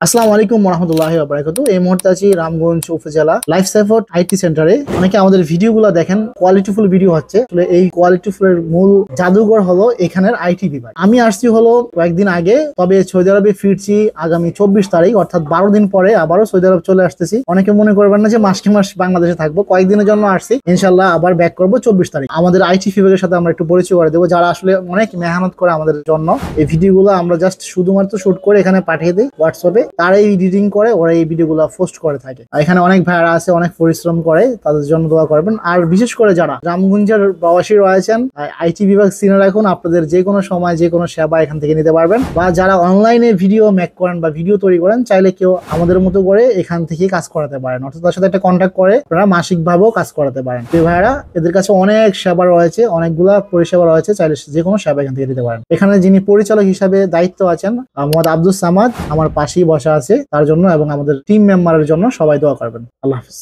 আসসালামু আলাইকুম ওয়া বারাকাতুহু। এই মুহূর্তে আছি রামগঞ্জ উপজেলা লাইফ সাপোর্ট আইটি সেন্টারে। অনেকে আমাদের ভিডিওগুলো দেখেন, কোয়ালিটিফুল ভিডিও হচ্ছে। আসলে এই কোয়ালিটিফুলের মূল জাদুঘর হলো এখানের আইটি বিভাগ। আমি আসছি হলো কয়েকদিন আগে, তবে সৌদি আরবে ফিরছি আগামী 24 তারিখ, অর্থাৎ 12 দিন পরে আবারও সৌদি আরব চলে আসতেছি। অনেকে মনে করবেন না যে মাসকে মাস বাংলাদেশে থাকবো, কয়েকদিনের জন্য আসছি। ইনশাল্লাহ আবার ব্যাক করবো 24 তারিখ। আমাদের আইটি বিভাগের সাথে আমরা একটু পরিচয় করে দেবো, যারা আসলে অনেক মেহনত করে আমাদের জন্য। এই ভিডিওগুলো আমরা জাস্ট শুধুমাত্র শুট করে এখানে পাঠিয়ে দিই হোয়াটসঅ্যাপে, তারাই এডিটিং করে, ওরা এই ভিডিওগুলো পোস্ট করে থাকে। এখানে অনেক ভাইয়ারা আছে, অনেক পরিশ্রম করে, তাদের জন্য দোয়া করবেন। আর বিশেষ করে যারা রামগঞ্জের প্রবাসী রয়েছেন, আইটি বিভাগ চিনে রাখুন, আপনাদের যে কোনো সময় যে কোনো সেবা এখান থেকে নিতে পারবেন। বা যারা অনলাইনে ভিডিও মেক করেন বা ভিডিও তৈরি করেন, চাইলে কেউ আমাদের মতো করে এখান থেকে কাজ করাতে পারেন, অর্থাৎ তার সাথে একটা কন্ট্যাক্ট করে আপনারা মাসিক ভাবেও কাজ করাতে পারেন। এই ভাইয়ারা, এদের কাছে অনেক সেবা রয়েছে, অনেকগুলা পরিষেবা রয়েছে, চাইলে যে কোনো সেবা এখান থেকে নিতে পারেন। এখানে যিনি পরিচালক হিসাবে দায়িত্ব আছেন মোহাম্মদ আব্দুস সামাদ, আমার পাশেই বসা আছে, তার জন্য এবং আমাদের টিম মেম্বারের জন্য সবাই দোয়া করবেন। আল্লাহ হাফিজ।